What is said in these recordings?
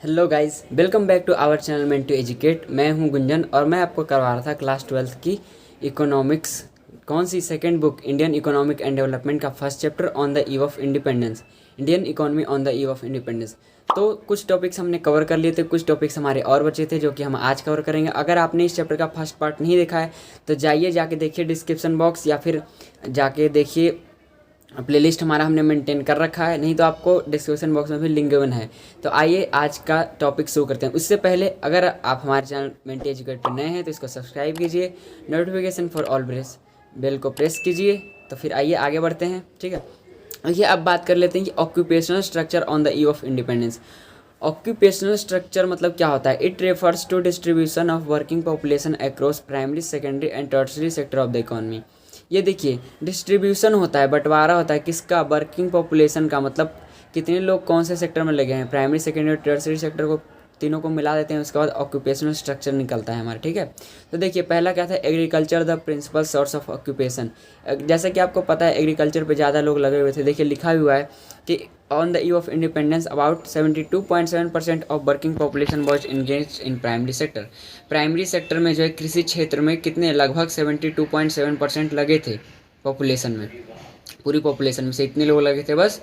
Hello guys, welcome back to our channel meant to educate. मैं हूं गुंजन और मैं आपको करवा रहा था क्लास 12th की इकोनॉमिक्स। कौन सी second book, Indian economic and development का first chapter on the eve of independence, Indian economy on the eve of independence. तो कुछ टॉपिक्स हमने कवर कर लिए थे, कुछ टॉपिक्स हमारे और बचे थे जो कि हम आज कवर करेंगे। अगर आपने इस चैप्टर का फर्स्ट पार्ट नहीं देखा है तो जाके देखिए डिस्क्रिप्शन बॉक्स, या फिर जाके देखिए प्लेलिस्ट हमारा हमने मेंटेन कर रखा है, नहीं तो आपको डिस्क्रिप्शन बॉक्स में भी लिंक गिवन है। तो आइए आज का टॉपिक शुरू करते हैं। उससे पहले अगर आप हमारे चैनल मेंटी एजुकेट पर नए हैं तो इसको सब्सक्राइब कीजिए, नोटिफिकेशन फॉर ऑल बेल को प्रेस कीजिए। तो फिर आइए आगे बढ़ते हैं, ठीक है। देखिए अब बात कर लेते हैं कि occupational structure on the eve of independence. Occupational structure मतलब क्या होता है? It refers to distribution of working population across primary, secondary and tertiary sector of the economy. ये देखिए डिस्ट्रीब्यूशन होता है, बंटवारा होता है किसका? वर्किंग पॉपुलेशन का। मतलब कितने लोग कौन से सेक्टर में लगे हैं, प्राइमरी, सेकेंडरी, टर्शरी सेक्टर को तीनों को मिला देते हैं, उसके बाद ऑक्यूपेशनल स्ट्रक्चर निकलता है हमारा, ठीक है। तो देखिए पहला क्या था? Agriculture the principal source of occupation. जैसे कि आपको पता है एग्रीकल्चर पे ज़्यादा लोग लगे हुए थे। देखिए लिखा हुआ है कि on the eve of independence about 72.7% of working population was engage in primary sector. Primary sector में जो है कृषि क्षेत्र में कितने, लगभग 72.7% लगे थे पॉपुलेशन में। पूरी पॉपुलेशन में से इतने लोग लगे थे बस,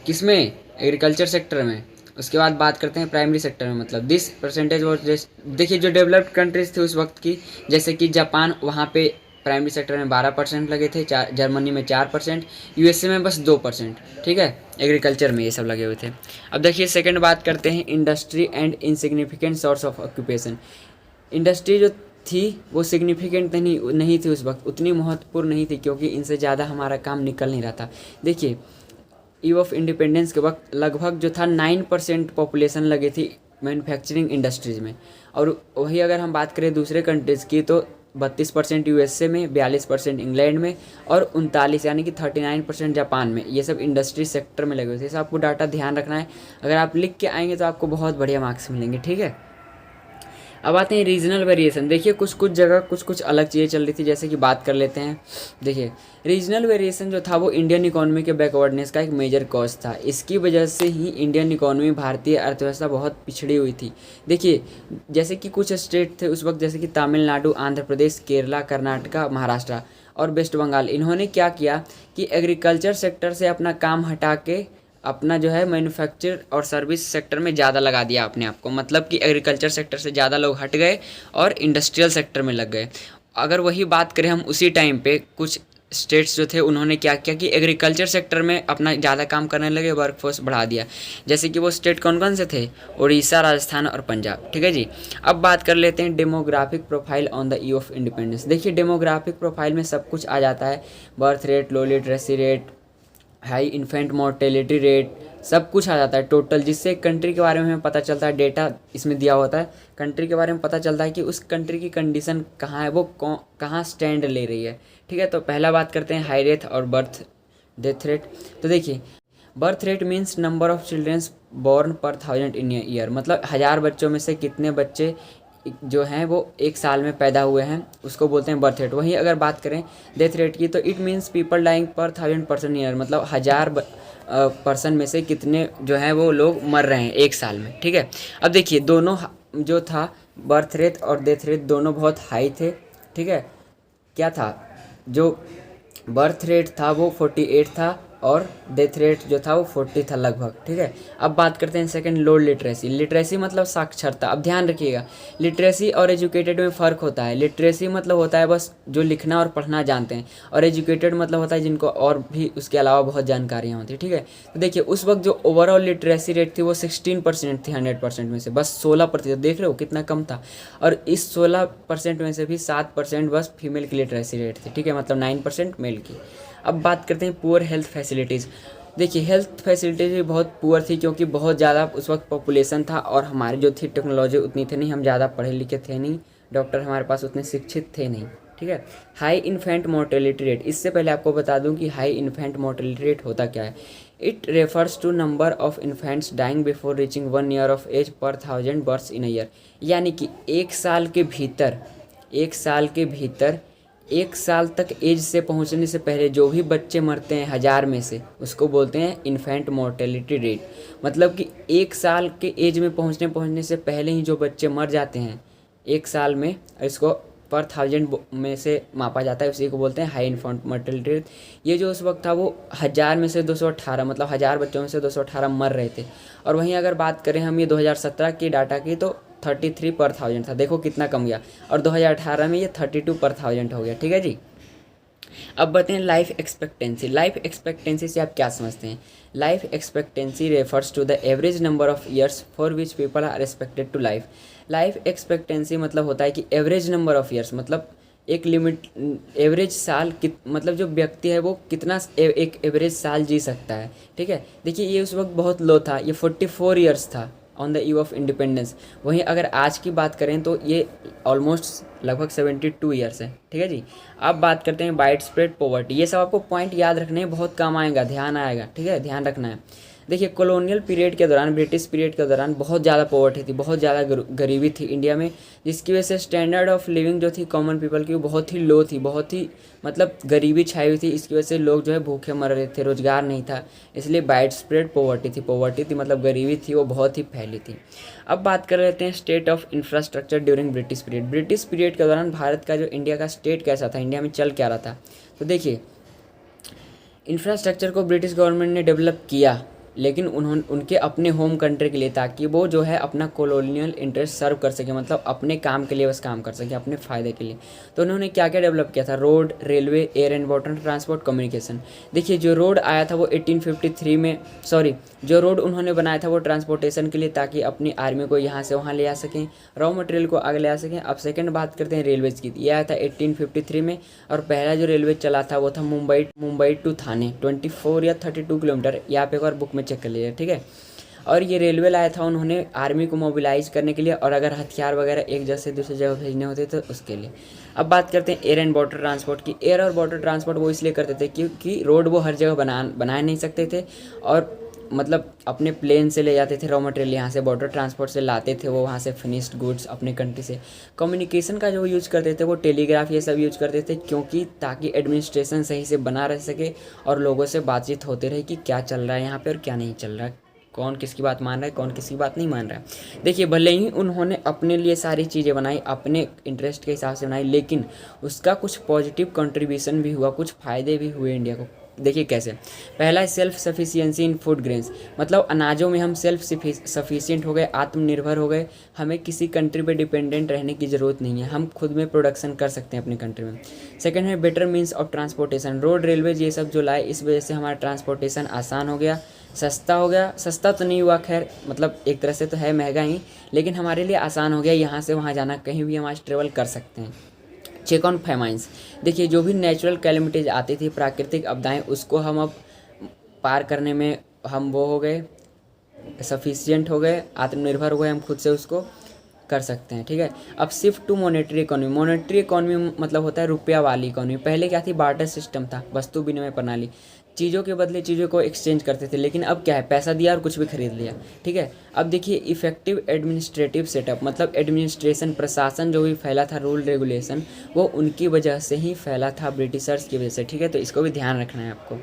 किसमें? एग्रीकल्चर सेक्टर में। उसके बाद बात करते हैं प्राइमरी सेक्टर में, मतलब दिस परसेंटेज वॉज, देखिए जो डेवलप्ड कंट्रीज थे उस वक्त की, जैसे कि जापान, वहाँ पे प्राइमरी सेक्टर में 12% लगे थे, जर्मनी में 4%, यूएसए में बस 2%, ठीक है। एग्रीकल्चर में ये सब लगे हुए थे। अब देखिए सेकंड बात करते हैं industry and insignificant source of occupation. Industry जो थी वो सिग्निफिकेंट नहीं थी उस वक्त, उतनी महत्वपूर्ण नहीं थी, क्योंकि इनसे ज़्यादा हमारा काम निकल नहीं रहा था। देखिए ईव ऑफ इंडिपेंडेंस के वक्त लगभग जो था 9% पॉपुलेशन लगी थी मैन्युफैक्चरिंग इंडस्ट्रीज़ में। और वही अगर हम बात करें दूसरे कंट्रीज़ की तो 32% यूएसए में, 42% इंग्लैंड में और 39 यानी कि 39% जापान में। ये सब इंडस्ट्री सेक्टर में लगे हुए थे। इसे आपको डाटा ध्यान रखना है, अगर आप लिख के आएंगे तो आपको बहुत बढ़िया मार्क्स मिलेंगे, ठीक है। अब आते हैं रीजनल वेरिएशन। देखिए कुछ कुछ जगह कुछ अलग चीज़ें चल रही थी, जैसे कि बात कर लेते हैं। देखिए रीजनल वेरिएशन जो था वो इंडियन इकोनॉमी के बैकवर्डनेस का एक मेजर कॉज था। इसकी वजह से ही इंडियन इकोनॉमी, भारतीय अर्थव्यवस्था बहुत पिछड़ी हुई थी। देखिए जैसे कि कुछ स्टेट थे उस वक्त, जैसे कि तमिलनाडु, आंध्र प्रदेश, केरला, कर्नाटका, महाराष्ट्र और वेस्ट बंगाल। इन्होंने क्या किया कि एग्रीकल्चर सेक्टर से अपना काम हटा के अपना जो है मैन्युफैक्चर और सर्विस सेक्टर में ज़्यादा लगा दिया अपने आप को। मतलब कि एग्रीकल्चर सेक्टर से ज़्यादा लोग हट गए और इंडस्ट्रियल सेक्टर में लग गए। अगर वही बात करें हम उसी टाइम पे, कुछ स्टेट्स जो थे उन्होंने क्या किया कि एग्रीकल्चर सेक्टर में अपना ज़्यादा काम करने लगे, वर्कफोर्स बढ़ा दिया। जैसे कि वो स्टेट कौन कौन से थे? उड़ीसा, राजस्थान और पंजाब, ठीक है जी। अब बात कर लेते हैं demographic profile on the eve of independence. देखिए डेमोग्राफिक प्रोफाइल में सब कुछ आ जाता है, बर्थ रेट, लो literacy rate, high infant mortality rate, सब कुछ आ जाता है टोटल, जिससे कंट्री के बारे में हमें पता चलता है। डेटा इसमें दिया होता है, कंट्री के बारे में पता चलता है कि उस कंट्री की कंडीशन कहाँ है, वो कहाँ स्टैंड ले रही है, ठीक है। तो पहला बात करते हैं हाई रेट और बर्थ डेथ रेट। तो देखिए birth rate means number of childrens born per 1000 in year. मतलब 1000 बच्चों में से कितने बच्चे जो हैं वो एक साल में पैदा हुए हैं, उसको बोलते हैं बर्थ रेट। वहीं अगर बात करें डेथ रेट की तो इट मीन्स पीपल डाइंग पर 1000 पर्सन ईयर। मतलब 1000 पर्सन में से कितने जो हैं वो लोग मर रहे हैं एक साल में, ठीक है। अब देखिए दोनों जो था बर्थ रेट और डेथ रेट दोनों बहुत हाई थे, ठीक है। क्या था? जो बर्थ रेट था वो 48 था और डेथ रेट जो था वो 40 था लगभग, ठीक है। अब बात करते हैं सेकंड, लो लिटरेसी। लिटरेसी मतलब साक्षरता। अब ध्यान रखिएगा लिटरेसी और एजुकेटेड में फ़र्क होता है। लिटरेसी मतलब होता है बस जो लिखना और पढ़ना जानते हैं, और एजुकेटेड मतलब होता है जिनको और भी उसके अलावा बहुत जानकारियाँ होती है, ठीक है। तो देखिए उस वक्त जो ओवरऑल लिटरेसी रेट थी वो 16% थी 100% में से, बस 16%। देख रहे हो कितना कम था। और इस 16% में से भी 7% बस फीमेल की लिटरेसी रेट थी, ठीक है। मतलब 9% मेल की। अब बात करते हैं पुअर हेल्थ फैसिलिटीज़। देखिए हेल्थ फैसिलिटीज़ भी बहुत पुअर थी, क्योंकि बहुत ज़्यादा उस वक्त पॉपुलेशन था और हमारी जो थी टेक्नोलॉजी उतनी थी नहीं, हम ज़्यादा पढ़े लिखे थे नहीं, डॉक्टर हमारे पास उतने शिक्षित थे नहीं, ठीक है। High infant mortality rate. इससे पहले आपको बता दूं कि हाई इन्फेंट मोर्टेलिटी रेट होता क्या है। It refers to number of infants dying before reaching 1 year of age per 1000 births in year. यानी कि एक साल के भीतर 1 साल तक एज से पहुंचने से पहले जो भी बच्चे मरते हैं 1000 में से, उसको बोलते हैं इन्फेंट मोर्टेलिटी रेट। मतलब कि 1 साल के एज में पहुंचने से पहले ही जो बच्चे मर जाते हैं 1 साल में, इसको पर 1000 में से मापा जाता है, उसी को बोलते हैं हाई इन्फेंट मोर्टेलिटी रेट। ये जो उस वक्त था वो 1000 में से 218, मतलब 1000 बच्चों में से 218 मर रहे थे। और वहीं अगर बात करें हम ये 2017 की डाटा की, तो 33 पर 1000 था। देखो कितना कम गया। और 2018 में ये 32 पर 1000 हो गया। ठीक है जी। अब बताएं लाइफ एक्सपेक्टेंसी। लाइफ एक्सपेक्टेंसी से आप क्या समझते हैं? Life expectancy refers to the average number of years for which people are expected to life. Life expectancy मतलब होता है कि एवरेज नंबर ऑफ ईयर्स, मतलब एक लिमिट, एवरेज साल मतलब जो व्यक्ति है वो कितना एक एवरेज साल जी सकता है। ठीक है, देखिए ये उस वक्त बहुत लो था, ये 44 ईयर्स था on the eve of independence. वहीं अगर आज की बात करें तो ये ऑलमोस्ट लगभग 72 ईयर्स है। ठीक है जी। अब बात करते हैं वाइड स्प्रेड पॉवर्टी। ये सब आपको पॉइंट याद रखने हैं, बहुत काम आएगा, ध्यान आएगा। ठीक है, ध्यान रखना है। देखिए कॉलोनियल पीरियड के दौरान, ब्रिटिश पीरियड के दौरान बहुत ज़्यादा पॉवर्टी थी, बहुत ज़्यादा गरीबी थी इंडिया में, जिसकी वजह से स्टैंडर्ड ऑफ लिविंग जो थी कॉमन पीपल की वो बहुत ही लो थी, बहुत ही मतलब गरीबी छाई हुई थी। इसकी वजह से लोग जो है भूखे मर रहे थे, रोजगार नहीं था, इसलिए वाइड स्प्रेड पॉवर्टी थी, मतलब गरीबी थी वो बहुत ही फैली थी। अब बात कर लेते हैं state of infrastructure during British period. British period के दौरान भारत का जो इंडिया का स्टेट कैसा था, इंडिया में चल क्या रहा था, तो देखिए इंफ्रास्ट्रक्चर को ब्रिटिश गवर्नमेंट ने डेवलप किया, लेकिन उन्होंने उनके अपने होम कंट्री के लिए, ताकि वो जो है अपना कॉलोनियल इंटरेस्ट सर्व कर सके, मतलब अपने काम के लिए बस काम कर सके, अपने फ़ायदे के लिए। तो उन्होंने क्या क्या डेवलप किया था? Road, railway, air and water transport, communication. देखिए जो रोड आया था वो 1853 में, सॉरी जो रोड उन्होंने बनाया था वो ट्रांसपोर्टेशन के लिए, ताकि अपनी आर्मी को यहाँ से वहाँ ले आ सकें, रॉ मटेरियल को आगे ले आ सकें। अब सेकंड बात करते हैं रेलवेज़ की। ये आया था 1853 में, और पहला जो रेलवे चला था वो था मुंबई टू थाने, 24 या 32 किलोमीटर, यहाँ पे एक बार बुक में चेक कर लीजिए। ठीक है, और ये रेलवे लाया था उन्होंने आर्मी को मोबिलाइज करने के लिए, और अगर हथियार वगैरह एक जगह से दूसरी जगह भेजने होते तो उसके लिए। अब बात करते हैं एयर एंड वाटर ट्रांसपोर्ट की। एयर और वाटर ट्रांसपोर्ट वो इसलिए करते थे क्योंकि रोड वो हर जगह बना नहीं सकते थे, और मतलब अपने प्लेन से ले जाते थे रॉ मटेरियल, यहाँ से वाटर ट्रांसपोर्ट से लाते थे वो, वहाँ से फिनिश्ड गुड्स अपने कंट्री से। कम्युनिकेशन का जो यूज़ करते थे वो टेलीग्राफ ये सब यूज़ करते थे, क्योंकि ताकि एडमिनिस्ट्रेशन सही से बना रह सके और लोगों से बातचीत होते रहे कि क्या चल रहा है यहाँ पे और क्या नहीं चल रहा है, कौन किसकी बात मान रहा है, कौन किसकी बात नहीं मान रहा है। देखिए भले ही उन्होंने अपने लिए सारी चीज़ें बनाई, अपने इंटरेस्ट के हिसाब से बनाई, लेकिन उसका कुछ पॉजिटिव कंट्रीब्यूशन भी हुआ, कुछ फ़ायदे भी हुए इंडिया को। देखिए कैसे। पहला है सेल्फ सफिशिएंसी इन फूड ग्रेन्स, मतलब अनाजों में हम सेल्फ सफिशिएंट हो गए, आत्मनिर्भर हो गए, हमें किसी कंट्री पे डिपेंडेंट रहने की ज़रूरत नहीं है, हम खुद में प्रोडक्शन कर सकते हैं अपनी कंट्री में। सेकंड है better means of transportation, road, railways ये सब जो लाए, इस वजह से हमारा ट्रांसपोर्टेशन आसान हो गया, सस्ता हो गया। सस्ता तो नहीं हुआ खैर, मतलब एक तरह से तो है महंगा ही, लेकिन हमारे लिए आसान हो गया, यहाँ से वहाँ जाना, कहीं भी हम आज ट्रेवल कर सकते हैं। चेक ऑन फेमाइंस, देखिए जो भी नेचुरल कैलेमिटीज आती थी, प्राकृतिक आपदाएं, उसको हम अब पार करने में हम वो हो गए, सफिशिएंट हो गए, आत्मनिर्भर हो गए, हम खुद से उसको कर सकते हैं। ठीक है, अब shift to monetary economy. Monetary economy मतलब होता है रुपया वाली इकोनॉमी। पहले क्या थी? बार्टर सिस्टम था, वस्तु विनिमय प्रणाली, चीज़ों के बदले चीज़ों को एक्सचेंज करते थे, लेकिन अब क्या है? पैसा दिया और कुछ भी खरीद लिया। ठीक है, अब देखिए इफेक्टिव एडमिनिस्ट्रेटिव सेटअप, मतलब एडमिनिस्ट्रेशन, प्रशासन जो भी फैला था, रूल रेगुलेशन, वो उनकी वजह से ही फैला था, ब्रिटिशर्स की वजह से। ठीक है, तो इसको भी ध्यान रखना है आपको।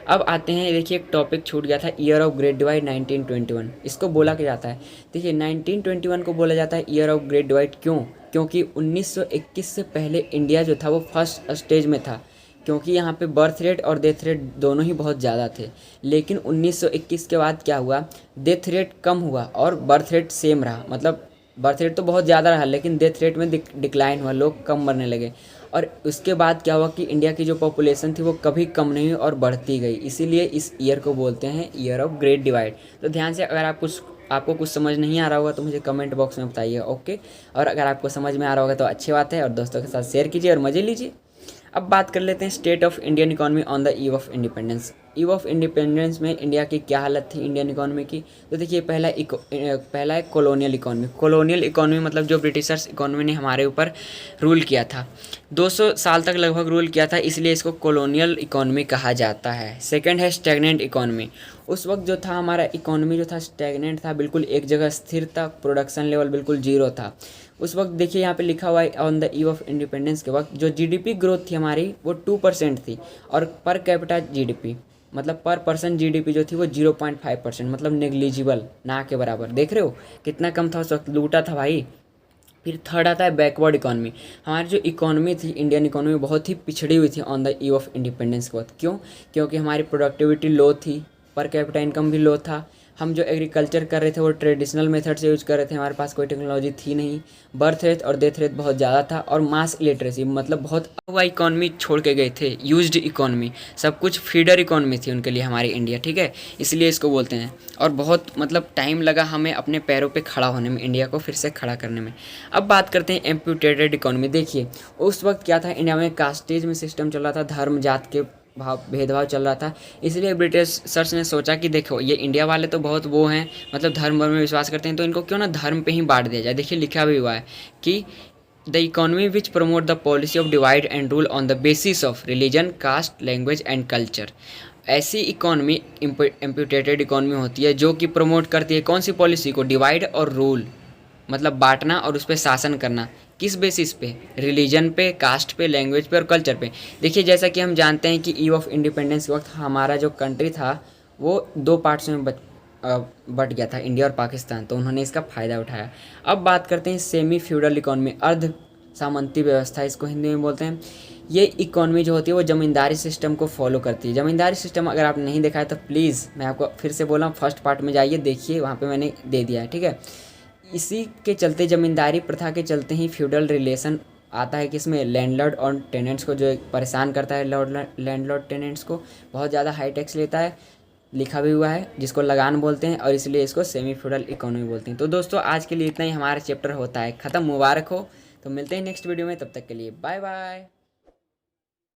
अब आते हैं, देखिए एक टॉपिक छूट गया था, ईयर ऑफ ग्रेट डिवाइड 1921। इसको बोला क्या जाता है? देखिए 1921 को बोला जाता है ईयर ऑफ ग्रेट डिवाइड। क्यों? क्योंकि 1921 से पहले इंडिया जो था वो फर्स्ट स्टेज में था, क्योंकि यहाँ पे बर्थ रेट और डेथ रेट दोनों ही बहुत ज़्यादा थे। लेकिन 1921 के बाद क्या हुआ? डेथ रेट कम हुआ और बर्थ रेट सेम रहा, मतलब बर्थ रेट तो बहुत ज़्यादा रहा, लेकिन डेथ रेट में डिक्लाइन हुआ, लोग कम मरने लगे। और उसके बाद क्या हुआ कि इंडिया की जो पॉपुलेशन थी वो कभी कम नहीं हुई और बढ़ती गई, इसीलिए इस ईयर को बोलते हैं ईयर ऑफ ग्रेट डिवाइड। तो ध्यान से, अगर आपको कुछ समझ नहीं आ रहा होगा तो मुझे कमेंट बॉक्स में बताइए, ओके। और अगर आपको समझ में आ रहा होगा तो अच्छी बात है, और दोस्तों के साथ शेयर कीजिए और मज़े लीजिए। अब बात कर लेते हैं state of Indian economy on the eve of independence. Ewe of independence में इंडिया की क्या हालत थी इंडियन इकोनॉमी की? तो देखिए पहला है कॉलोनियल इकोनॉमी। कॉलोनियल इकोनॉमी मतलब जो ब्रिटिशर्स इकोनॉमी ने हमारे ऊपर रूल किया था, 200 साल तक लगभग रूल किया था, इसलिए इसको कॉलोनियल इकोनॉमी कहा जाता है। सेकंड है स्टैग्नेंट इकोनॉमी। उस वक्त जो था हमारा इकोनॉमी जो था स्टैग्नेंट था, बिल्कुल एक जगह स्थिर था, प्रोडक्शन लेवल बिल्कुल जीरो था। उस वक्त देखिए यहाँ पे लिखा हुआ है on the eve of independence के वक्त जो जीडीपी ग्रोथ थी हमारी वो 2% थी, और पर कैपिटा जीडीपी मतलब पर पर्सन जीडीपी जो थी वो 0.5%, मतलब नेग्लिजिबल, ना के बराबर। देख रहे हो कितना कम था उस वक्त, लूटा था भाई। फिर थर्ड आता है बैकवर्ड इकॉनमी। हमारी जो इकॉनमी थी, इंडियन इकॉनमी बहुत ही पिछड़ी हुई थी on the eve of independence के वक्त। क्यों? क्योंकि हमारी प्रोडक्टिविटी लो थी, पर कैपिटा इनकम भी लो था। हम जो एग्रीकल्चर कर रहे थे वो ट्रेडिशनल मेथड से यूज कर रहे थे, हमारे पास कोई टेक्नोलॉजी थी नहीं। बर्थ रेट और डेथ रेट बहुत ज़्यादा था, और मास इलिटरेसी मतलब बहुत हुआ इकॉनमी छोड़ के गए थे, यूज्ड इकॉनमी, सब कुछ फीडर इकॉनमी थी उनके लिए हमारी इंडिया, ठीक है, इसलिए इसको बोलते हैं। और बहुत मतलब टाइम लगा हमें अपने पैरों पे खड़ा होने में, इंडिया को फिर से खड़ा करने में। अब बात करते हैं एम्प्यूटेटेड इकॉनमी। देखिए उस वक्त क्या था, इंडिया में कास्टेज में सिस्टम चल रहा था, धर्म जात के भेदभाव चल रहा था। इसलिए ब्रिटिश सर्च ने सोचा कि देखो ये इंडिया वाले तो बहुत वो हैं, मतलब धर्म में विश्वास करते हैं, तो इनको क्यों ना धर्म पे ही बांट दिया जाए। देखिए लिखा भी हुआ है कि the economy which promote the policy of divide and rule on the basis of religion, caste, language and culture. ऐसी इकॉनमी एम्प्यूटेटेड इकॉनमी होती है जो कि प्रमोट करती है कौन सी पॉलिसी को, डिवाइड और रूल, मतलब बांटना और उस पर शासन करना। किस बेसिस पे? रिलीजन पे, कास्ट पे, लैंग्वेज पे और कल्चर पे। देखिए जैसा कि हम जानते हैं कि ईव ऑफ इंडिपेंडेंस के वक्त हमारा जो कंट्री था वो 2 पार्ट्स में बट गया था, इंडिया और पाकिस्तान, तो उन्होंने इसका फ़ायदा उठाया। अब बात करते हैं सेमी फ्यूडल इकॉनमी, अर्ध सामंती व्यवस्था इसको हिंदी में बोलते हैं। ये इकॉनमी जो होती है वो ज़मींदारी सिस्टम को फॉलो करती है। ज़मींदारी सिस्टम अगर आपने नहीं देखा है तो प्लीज़ मैं आपको फिर से बोल रहा हूँ, फर्स्ट पार्ट में जाइए, देखिए वहाँ पे मैंने दे दिया है, ठीक है। इसी के चलते, ज़मींदारी प्रथा के चलते ही फ्यूडल रिलेशन आता है, किसमें? लैंडलॉर्ड और टेनेंट्स को, जो परेशान करता है लैंडलॉर्ड टेनेंट्स को, बहुत ज़्यादा हाई टैक्स लेता है, लिखा भी हुआ है, जिसको लगान बोलते हैं, और इसलिए इसको सेमी फ्यूडल इकोनॉमी बोलते हैं। तो दोस्तों आज के लिए इतना ही, हमारा चैप्टर होता है ख़त्म। मुबारक हो। तो मिलते हैं नेक्स्ट वीडियो में, तब तक के लिए बाय बाय।